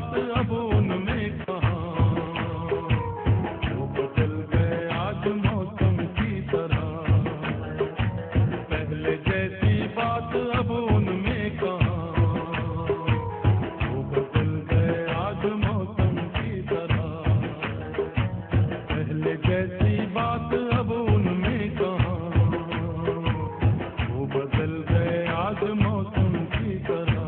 बात अब उनमें कहाँ, वो बदल गए आज मौसम की तरह। पहले जैसी बात अब उनमें कहाँ, वो बदल गए आज मौसम की तरह। पहले जैसी बात अब उनमें कहाँ, वो बदल गए आज मौसम की तरह।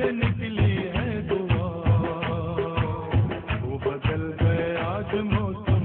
निकली है दुआ, वो बदल गए आज मौसम।